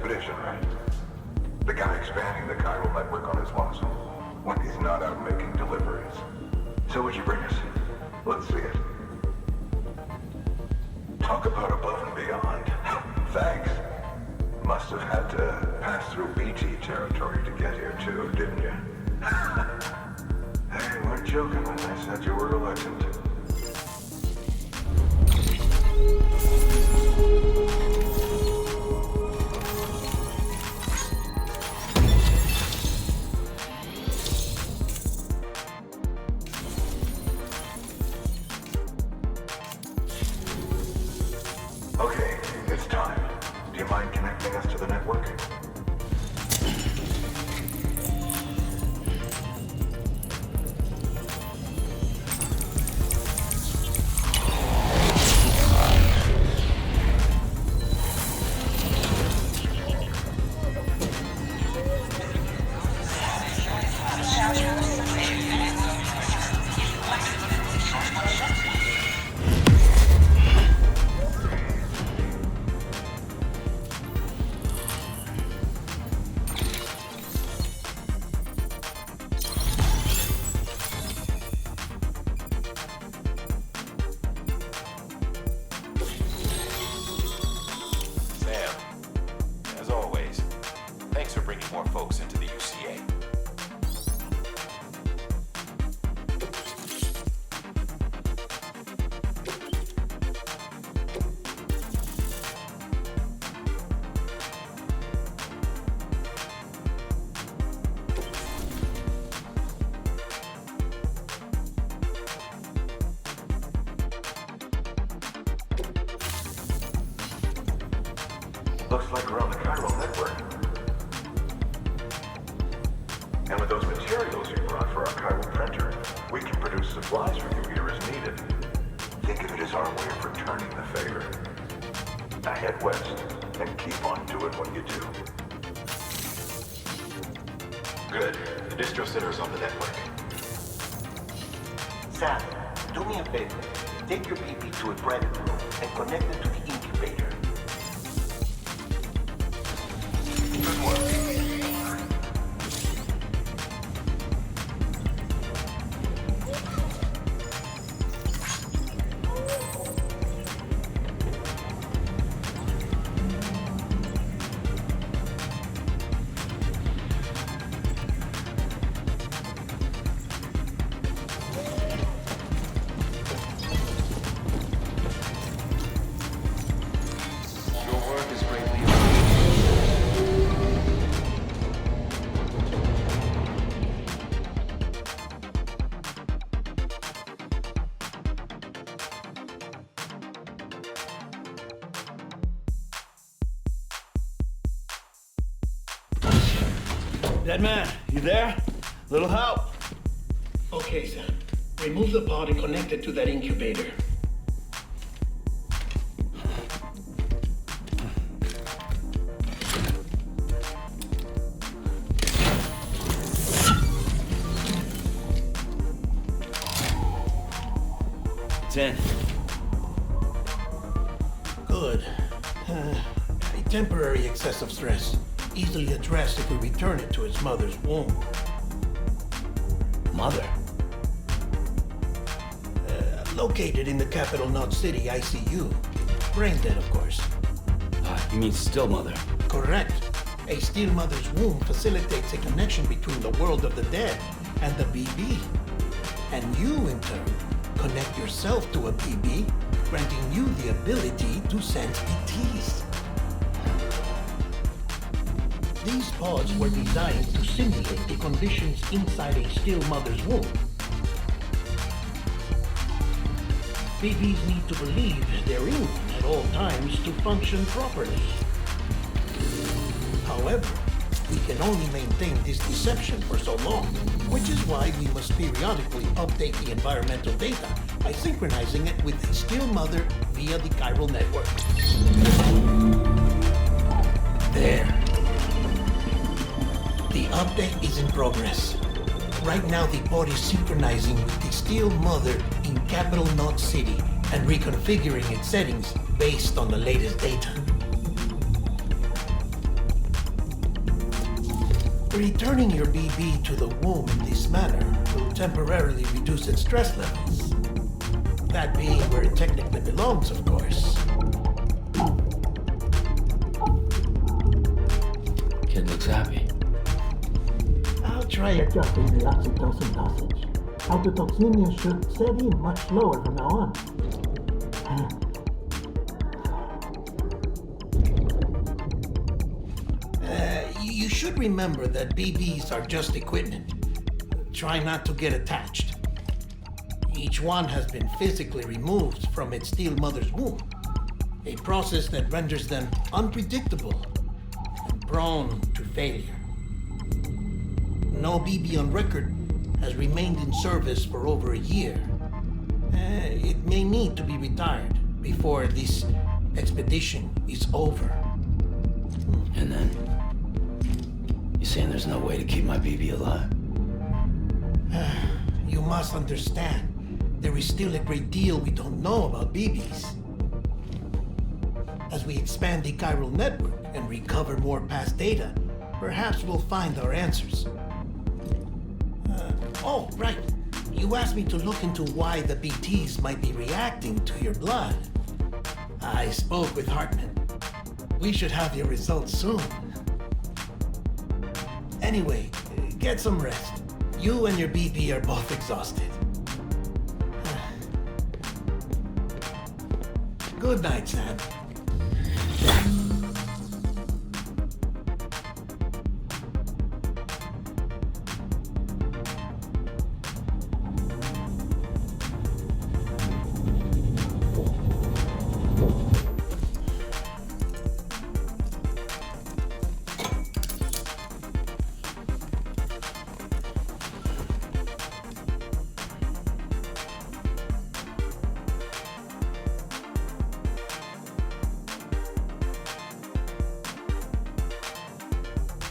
expedition, right? The guy expanding the chiral network on his muscle when he's not out making deliveries. So what'd you bring us? Let's see it. Talk about above and beyond. Thanks. Must have had to pass through BT territory to get here too, didn't you? Hey, weren't joking when they said you were a legend. Okay, it's time. Do you mind connecting us to the network? Looks like we're on the chiral network. And with those materials you brought for our chiral printer, we can produce supplies for you here as needed. Think of it as our way of returning the favor. Now head west and keep on doing what you do. Good. The distro center's on the network. Sam, do me a favor. Take your PP to a private room and connect it to the incubator. Good work. Dead man, you there? Little help? Okay, Sam. Remove the pod and connect it to that incubator. It's in. Good. A temporary excessive stress. Easily addressed if we return it to its mother's womb. Mother? Located in the capital Knot City ICU. Brain dead, of course. You mean still mother? Correct. A still mother's womb facilitates a connection between the world of the dead and the BB. And you, in turn, connect yourself to a BB, granting you the ability to sense ETs. These pods were designed to simulate the conditions inside a still mother's womb. BBs need to believe they're in one at all times to function properly. However, we can only maintain this deception for so long, which is why we must periodically update the environmental data by synchronizing it with a still mother via the chiral network. There. The update is in progress. Right now, the pod is synchronizing with the still mother in capital Knot City and reconfiguring its settings based on the latest data. Returning your BB to the womb in this manner will temporarily reduce its stress levels. That being where it technically belongs, of course. Kid looks happy. I'll try adjusting the oxytocin dosage. Hypotoxemia should set in much slower from now on. You should remember that BBs are just equipment. Try not to get attached. Each one has been physically removed from its steel mother's womb, a process that renders them unpredictable and prone to failure. No BB on record has remained in service for over a year. It may need to be retired before this expedition is over. And then? You saying there's no way to keep my BB alive? You must understand, there is still a great deal we don't know about BBs. As we expand the chiral network and recover more past data, perhaps we'll find our answers. Oh, right. You asked me to look into why the BTs might be reacting to your blood. I spoke with Hartman. We should have your results soon. Anyway, get some rest. You and your BB are both exhausted. Good night, Sam.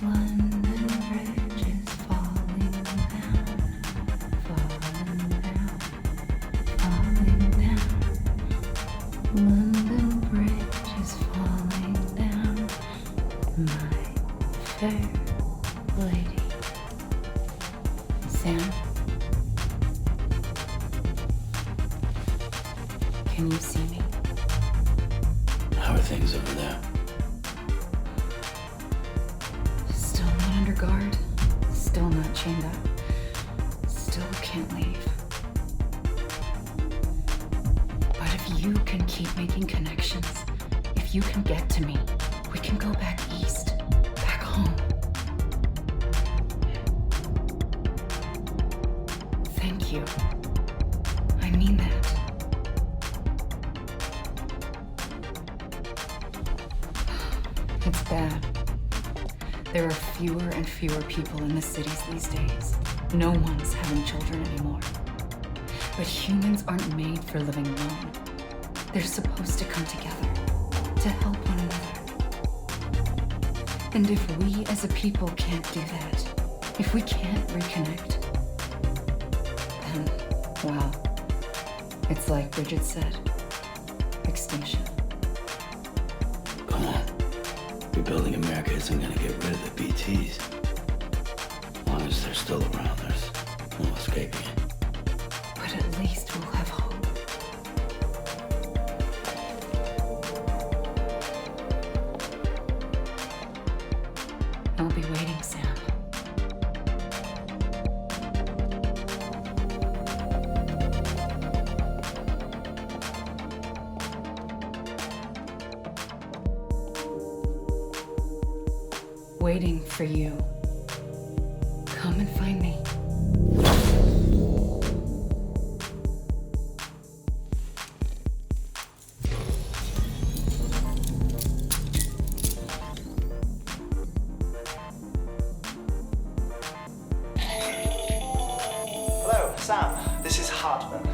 London Bridge is falling down, falling down, falling down. London Bridge is falling down, my fair lady. Sam? Can you see me? How are things over there? Still not under guard, still not chained up, still can't leave. But if you can keep making connections, if you can get to me, we can go back east, back home. Thank you. I mean that. It's bad. There are fewer and fewer people in the cities these days. No one's having children anymore. But humans aren't made for living alone. They're supposed to come together, to help one another. And if we as a people can't do that, if we can't reconnect, then, well, it's like Bridget said, extinction. Come on. Rebuilding America isn't gonna get rid of the BTs. As long as they're still around, there's no escaping it. But at least we'll have hope. I'll be waiting, Sam. Waiting for you. Come and find me. Hello, Sam. This is Hartman.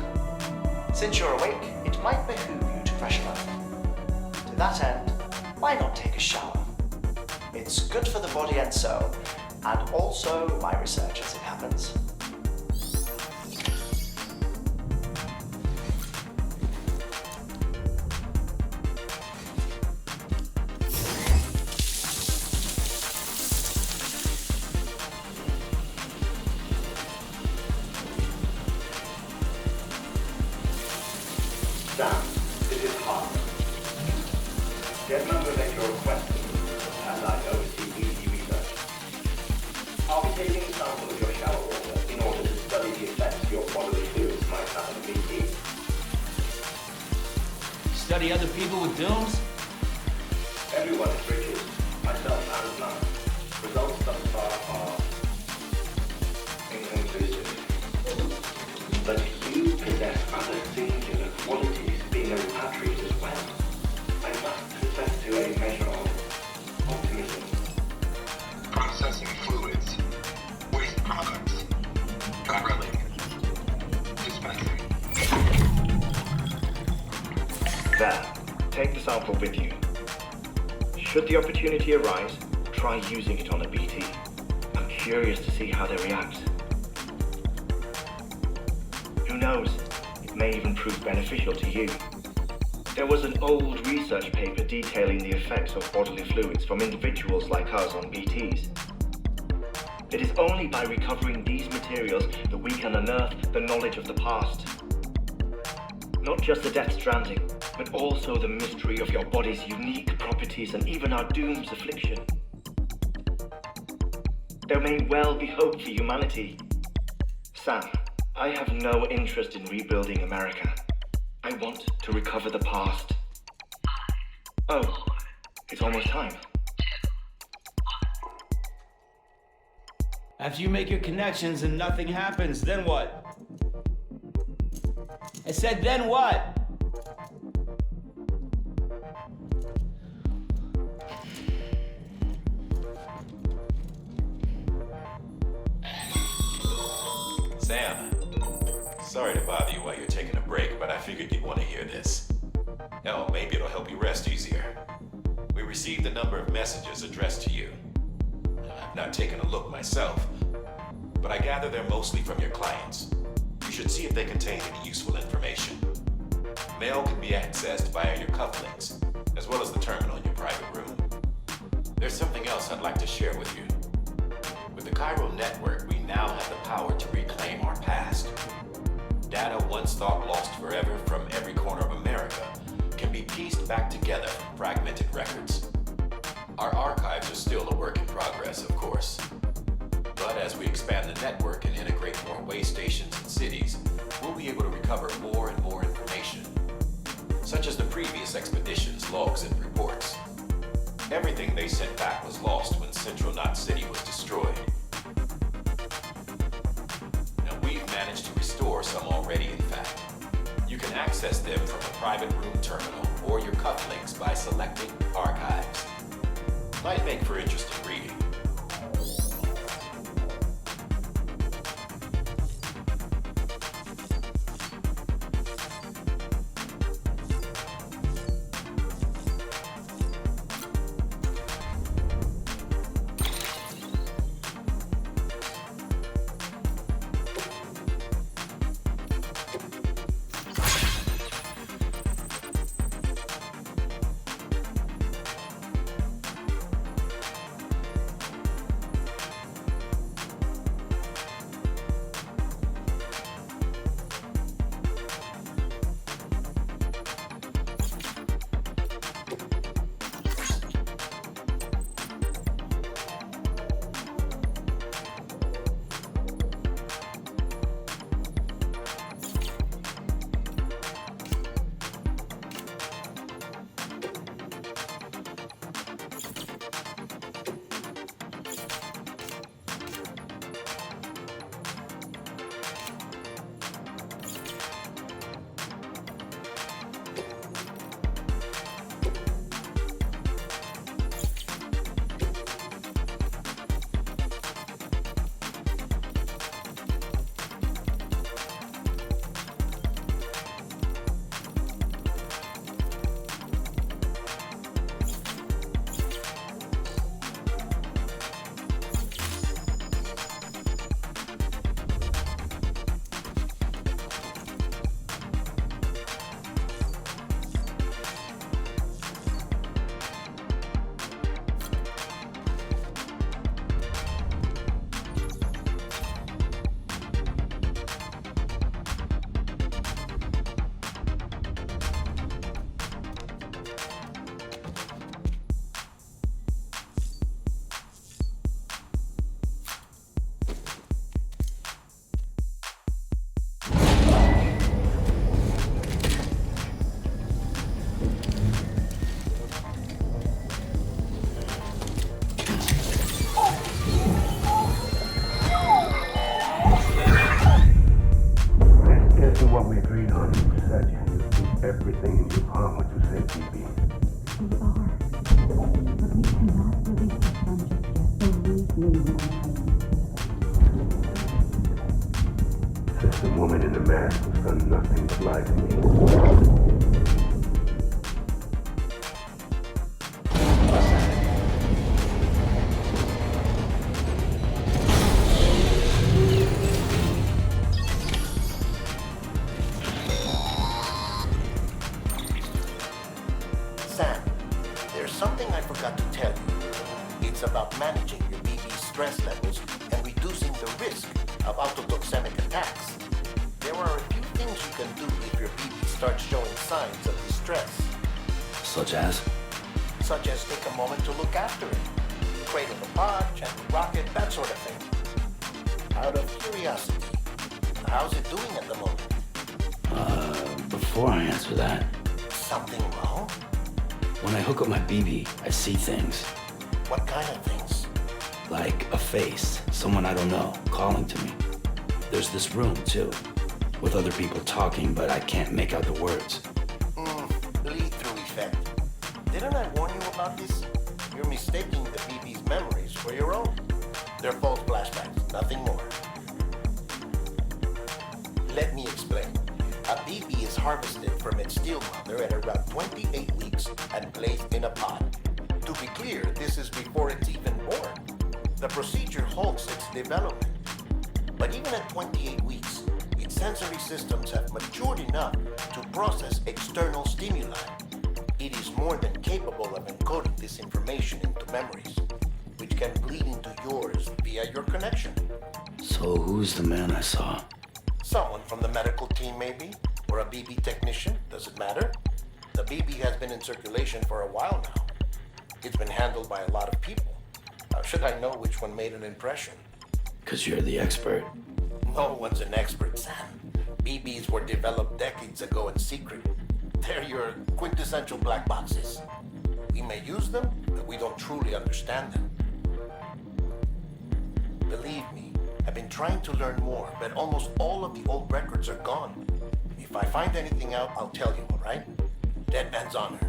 Since you're awake, it might behoove you to freshen up. To that end, why not take a shower? It's good for the body and soul, and also my research as it happens. Sam, this is Harper. Gentlemen will make your request, as I oversee BT research. I'll be taking a sample of your shower water in order to study the effects your bodily fluids might have on BT. Study other people with dooms? Everyone is Richard, myself and Matt. Results thus far are inconclusive. But you possess other singular qualities, being a repatriate as well. I must confess to a measure of optimism. Processing fluids. Waste products. Drilling. Dispensing. There, take the sample with you. Should the opportunity arise, try using it on a BT. I'm curious to see how they react. Who knows? It may even prove beneficial to you. There was an old research paper detailing the effects of bodily fluids from individuals like us on BTs. It is only by recovering these materials that we can unearth the knowledge of the past. Not just the Death Stranding, but also the mystery of your body's unique properties and even our doom's affliction. There may well be hope for humanity. Sam, I have no interest in rebuilding America. I want to recover the past. Oh, it's almost time. After you make your connections and nothing happens, then what? I said, then what? Sam, sorry to bother you while you're taking a break, but I figured you'd want to hear this. Hell, maybe it'll help you rest easier. We received a number of messages addressed to you. I've not taken a look myself, but I gather they're mostly from your clients. You should see if they contain any useful information. Mail can be accessed via your cufflinks, as well as the terminal in your private room. There's something else I'd like to share with you. With the Cairo network, we now have the power to reclaim our past. Data once thought lost forever from every corner of America can be pieced back together from fragmented records. Our archives are still a work in progress, of course. But as we expand the network and integrate more way stations and cities, we'll be able to recover more and more information, such as the previous expedition's logs and reports. Everything they sent back was lost when Central Knot City was destroyed. Now we've managed to restore some already, in fact. You can access them from a private room terminal or your cufflinks by selecting Archives. Might make for interesting reading. everything in your palm what you say, BB. We are. But we cannot release the sun just yet. Believe me when I tell you. Says the woman in the mask who's done nothing but lie to me. Sam, there's something I forgot to tell you. It's about managing your BB stress levels and reducing the risk of autotoxemic attacks. There are a few things you can do if your BB starts showing signs of distress, Such as? such as take a moment to look after it, cradle the pod, gently rock it, that sort of thing. Out of curiosity, how's it doing at the moment? Before I answer that, Something wrong? when I hook up my BB, I see things. What kind of things? Like a face, someone I don't know, calling to me. There's this room, too, with other people talking, but I can't make out the words. Bleed-through effect. Didn't I warn you about this? You're mistaking the BB's memories for your own. They're false flashbacks, nothing more. Let me explain. A BB is harvested from its steel mother at around 28 weeks and placed in a pod. To be clear, this is before it's even born. The procedure halts its development. But even at 28 weeks, its sensory systems have matured enough to process external stimuli. It is more than capable of encoding this information into memories, which can bleed into yours via your connection. So who's the man I saw? Someone from the medical team, maybe? Or a BB technician? Does it matter? The BB has been in circulation for a while now. It's been handled by a lot of people. How should I know which one made an impression? 'Cause you're the expert. No one's an expert, Sam. BBs were developed decades ago in secret. They're your quintessential black boxes. We may use them, but we don't truly understand them. Believe me, I've been trying to learn more, but almost all of the old records are gone. If I find anything out, I'll tell you, all right? Dead man's honor.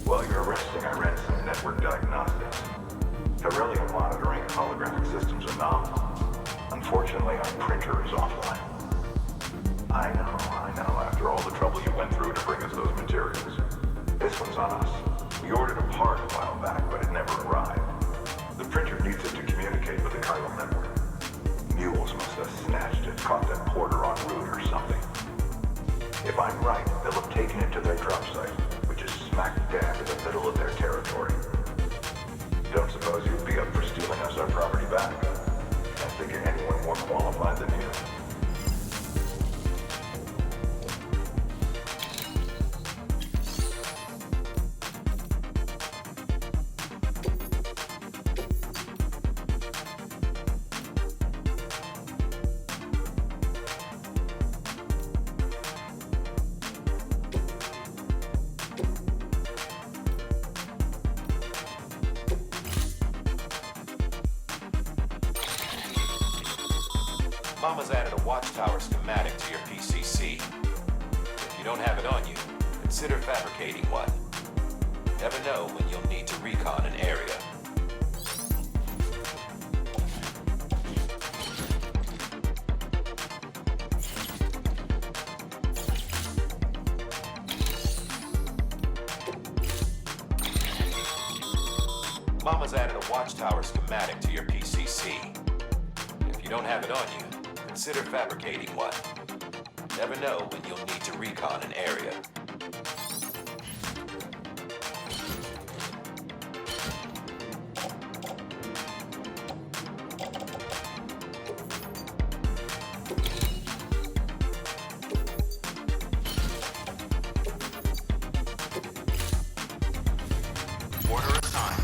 While you're resting, I ran some network diagnostics. Beryllium monitoring and holographic systems are nominal. Unfortunately, our printer is offline. I know. After all the trouble you went through to bring us those materials. This one's on us. We ordered a part a while back, but it never arrived. The printer needs it to communicate with the chiral network. Mules must have snatched it, caught that porter en route or something. If I'm right, they'll have taken it to their drop site, which is smack dab in the middle of their territory. Don't suppose you'd be up for stealing us our property back? Can't think of anyone more qualified than you. Mama's added a watchtower schematic to your PCC. If you don't have it on you, consider fabricating one. Never know when you'll need to recon an area. Mama's added a watchtower schematic to your PCC. If you don't have it on you, consider fabricating one. Never know when you'll need to recon an area. Order assigned.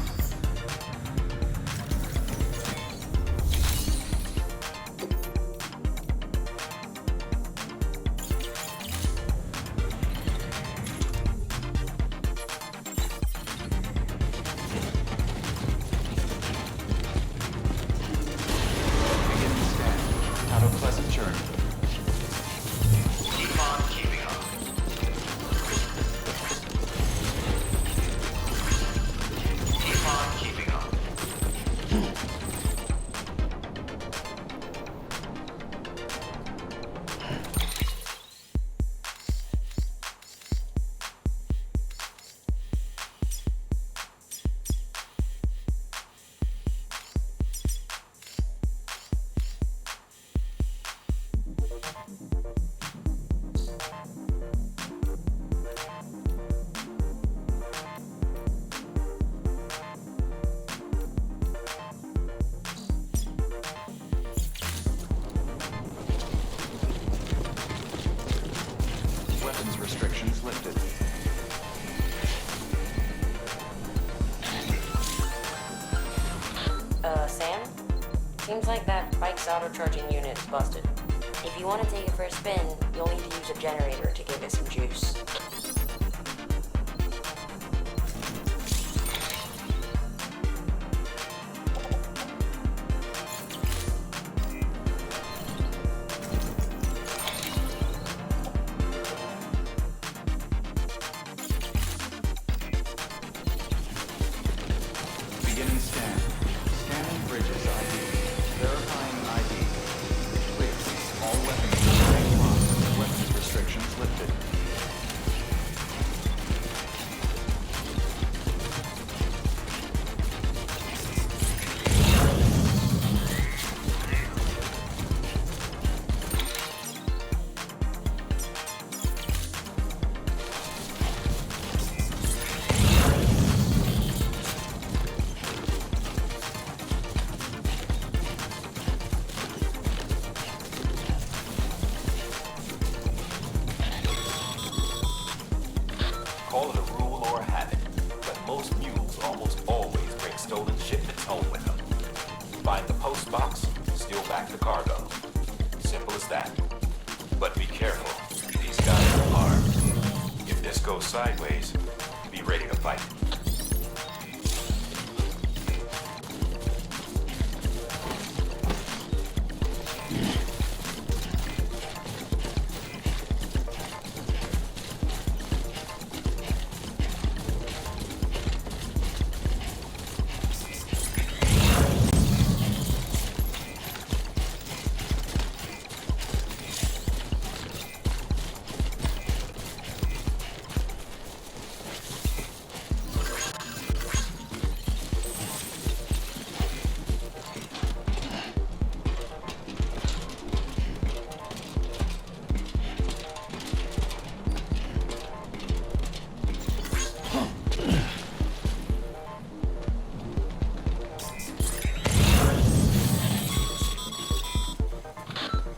restrictions lifted. Sam? Seems like that bike's auto-charging unit is busted. If you want to take it for a spin, you'll need to use a generator to give it some juice. Beginning scan. Scanning bridges ID. Verifying ID. Clear. All weapons remain locked. Weapons restrictions lifted. Call it a rule or a habit, but most mules almost always bring stolen shipments home with them. Find the post box, steal back the cargo. Simple as that. But be careful. These guys are armed. If this goes sideways, be ready to fight.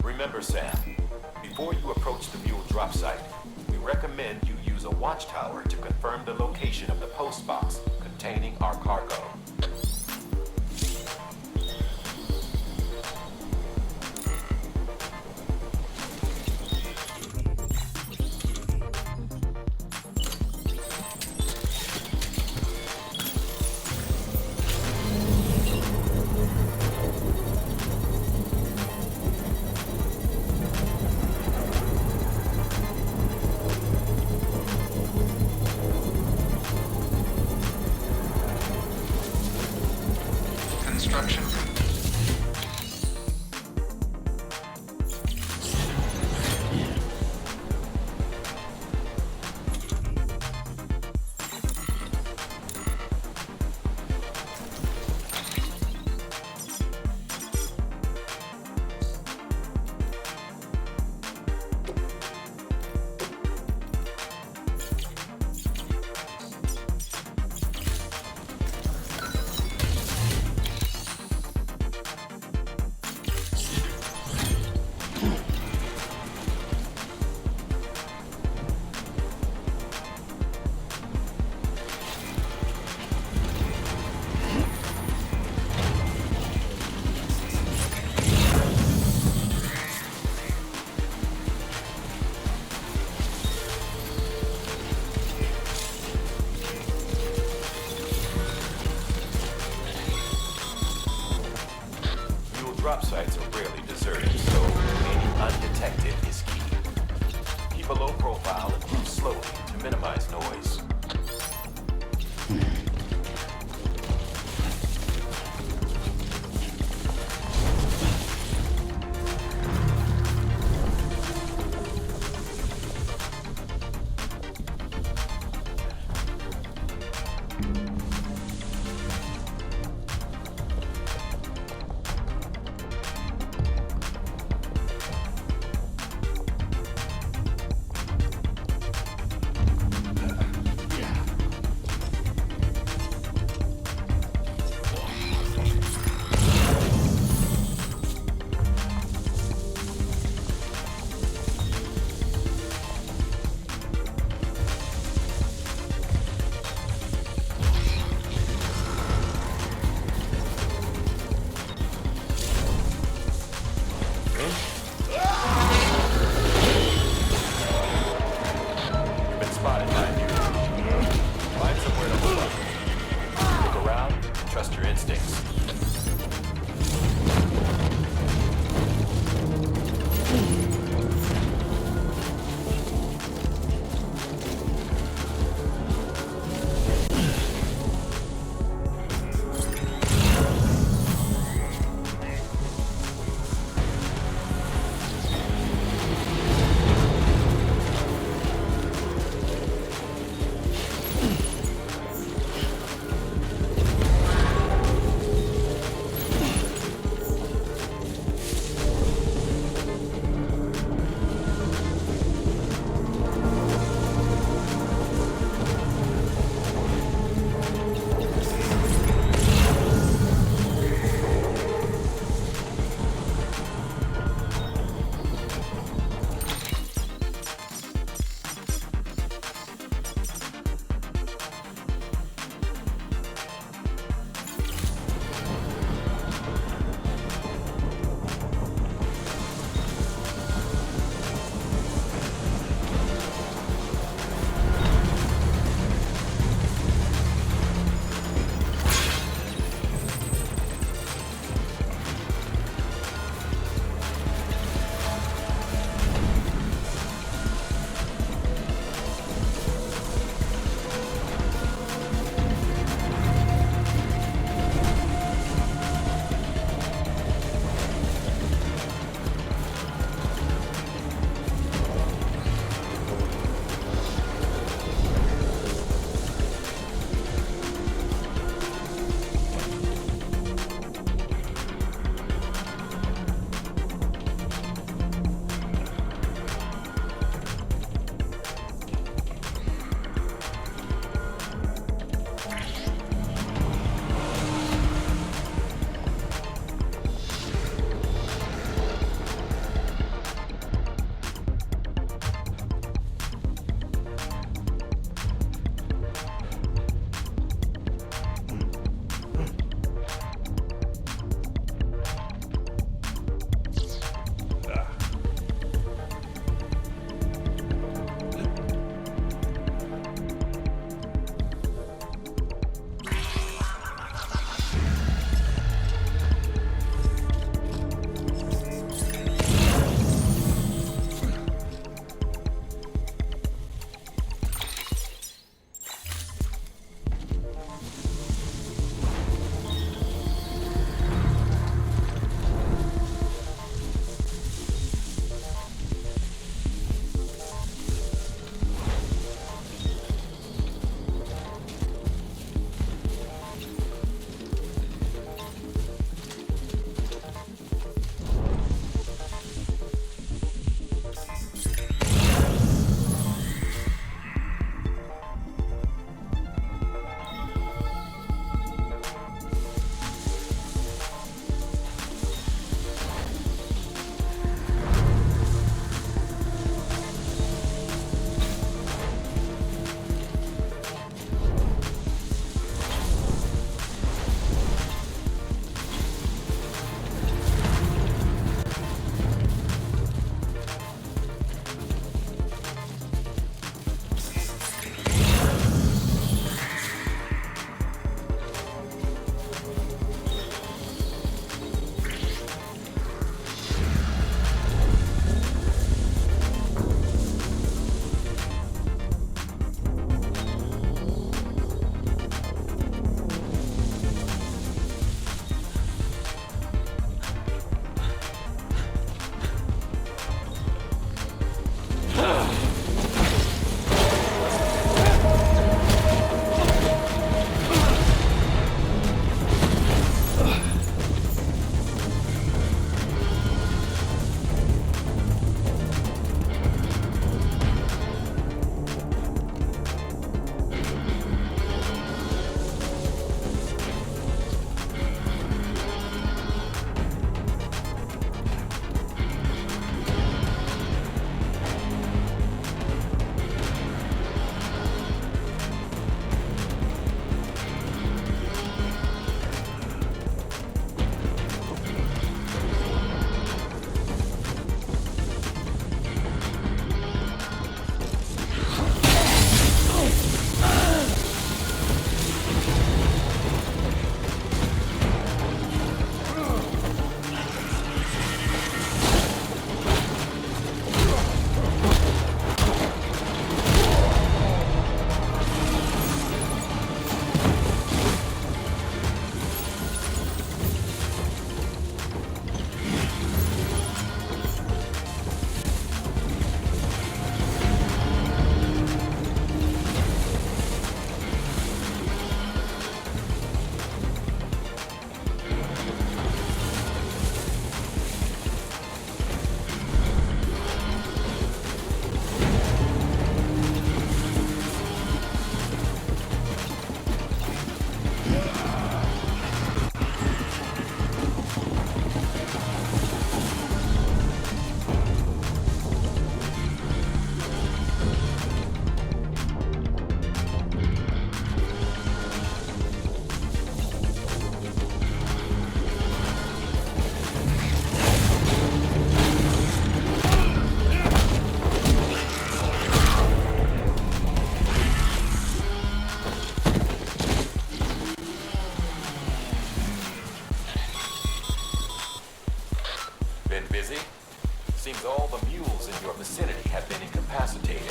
Remember, Sam, before you approach the mule drop site, we recommend you use a watchtower to confirm the location of the post box containing our cargo. Construction. Drop sites are rarely deserted, so remaining undetected is key. Keep a low profile and move slowly to minimize noise. seems all the mules in your vicinity have been incapacitated.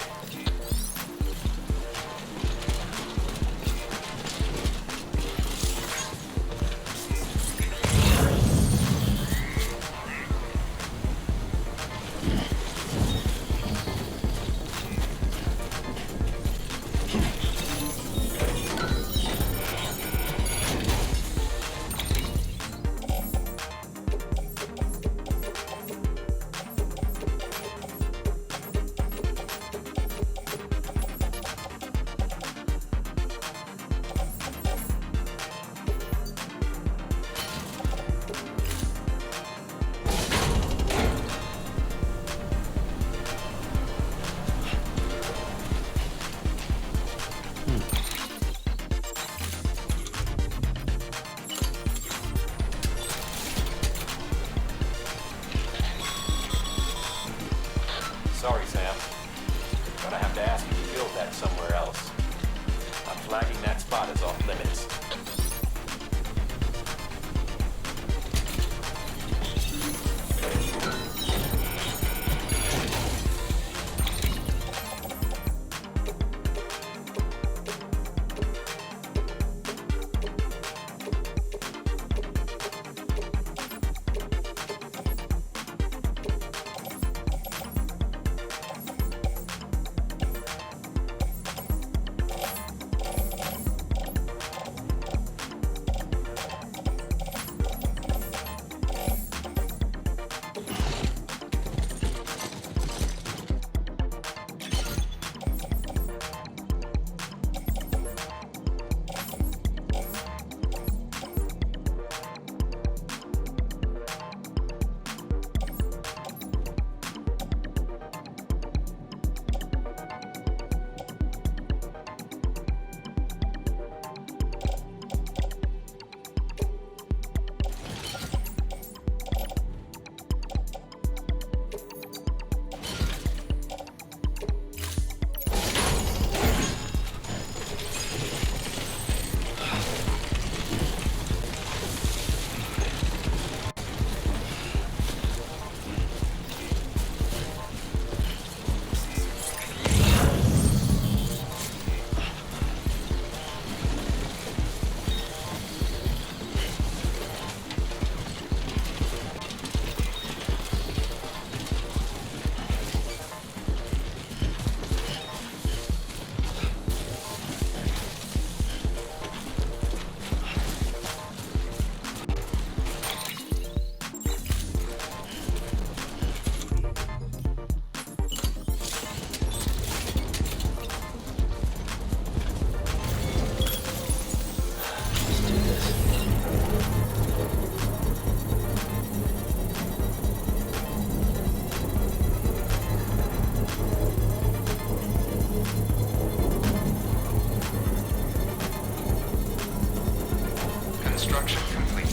Sorry, Sam, but I have to ask you to build that somewhere else. I'm flagging that spot as off limits. Construction complete.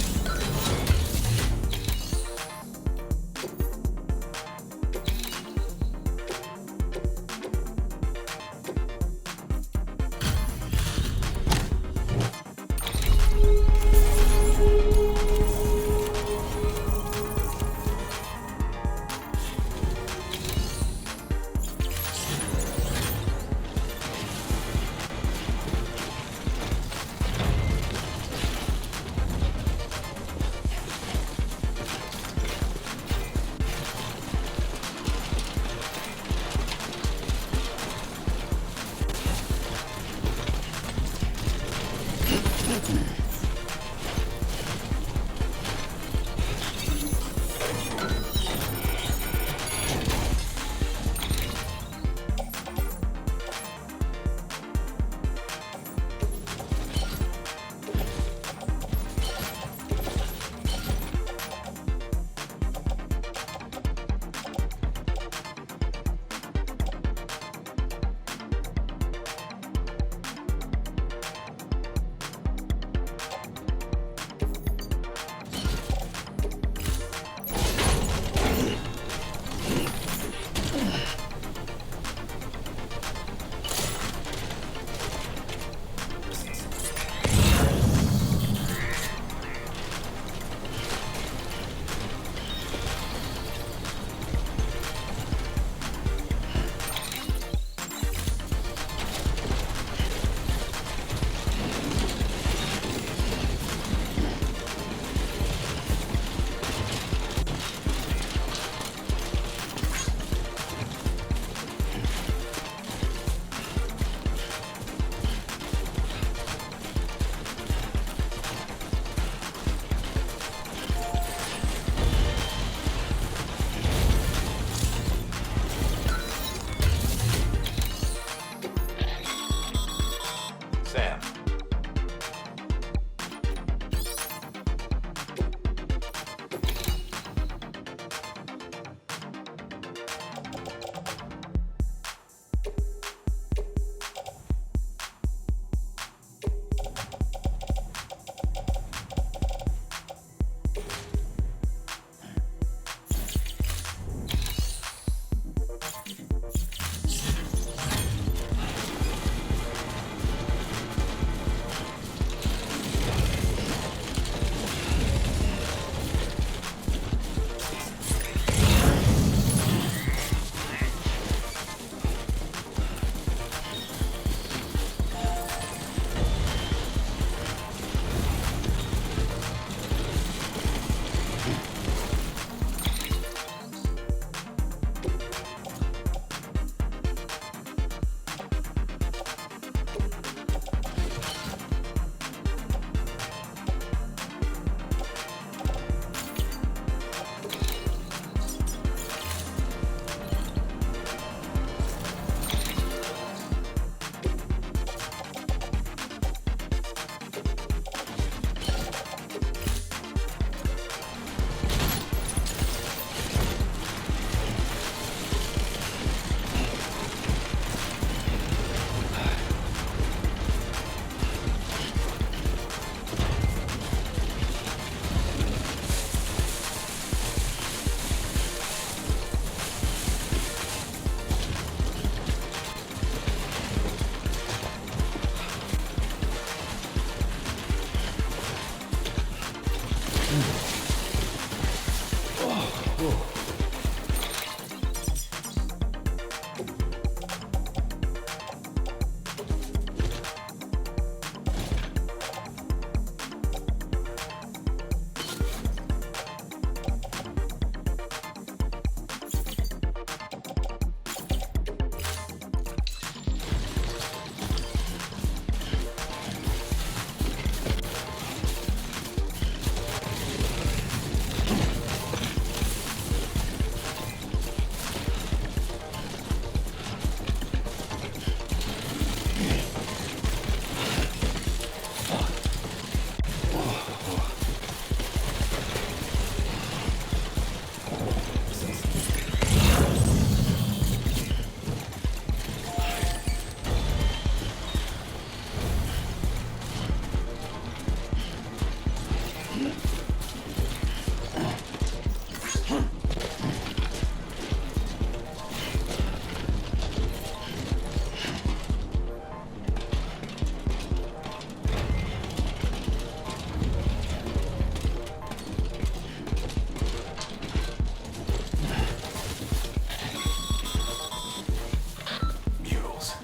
Mules.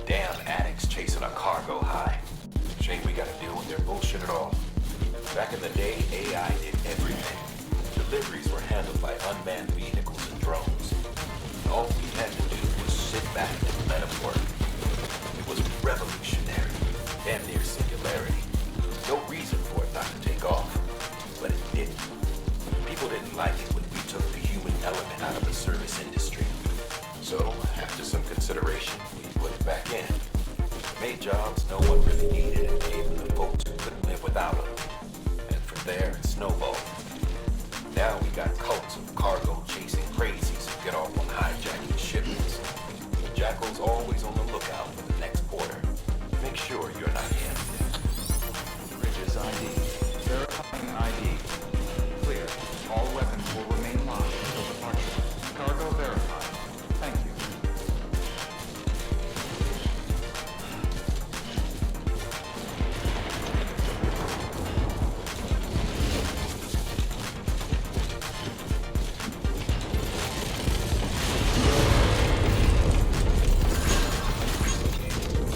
Damn addicts chasing a cargo high. Shame we gotta deal with their bullshit at all. Back in the day, AI did everything. Deliveries were handled by unmanned vehicles and drones. All we had to do was sit back and let them work. It was revolutionary, damn near singularity. No reason for it not to take off, but it didn't. People didn't like it when we took the human element out of the service industry. So, after some consideration, we put it back in. Made jobs no one really needed and gave them to folks who couldn't live without them. And from there, it snowballed. Now we got cults of cargo chasing crazies who get off on hijacking shipments. Jackal's always on the lookout for the next porter. Make sure you're not in. Bridges ID. Verifying ID. Clear. All weapons will remain locked until departure. Cargo verified. Thank you.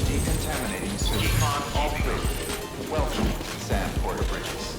Decontaminating system. All clear. Welcome, Sam Porter Bridges.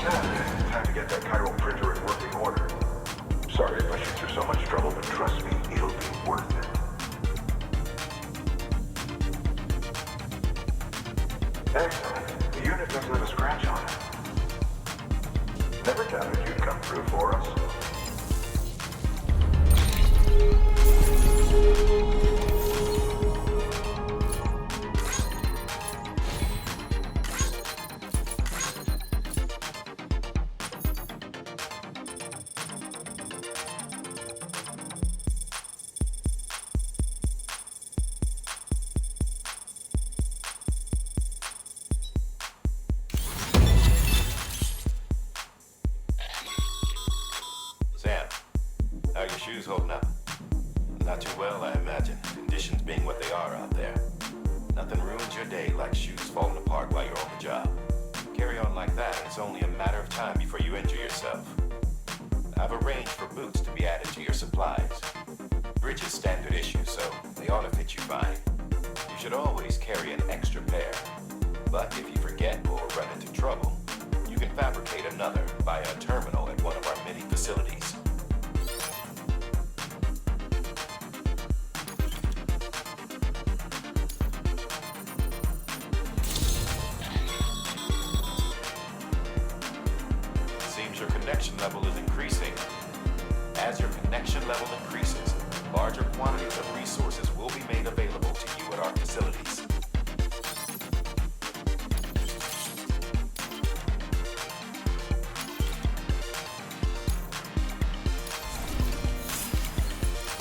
Time to get that chiral printer in working order. Sorry if I shoot through so much trouble, but trust me, it'll be worth it. Excellent. The unit doesn't have a scratch on it. Never doubted you'd come through for us. Sam, how are your shoes holding up? Not too well, I imagine. Conditions being what they are out there. Nothing ruins your day like shoes falling apart while you're on the job. Carry on like that, and it's only a matter of time before you injure yourself. I've arranged for boots to be added to your supplies. Bridge is standard issue, so they ought to fit you fine. You should always carry an extra pair. But if you forget or run into trouble, your connection level is increasing. As your connection level increases, larger quantities of resources will be made available to you at our facilities.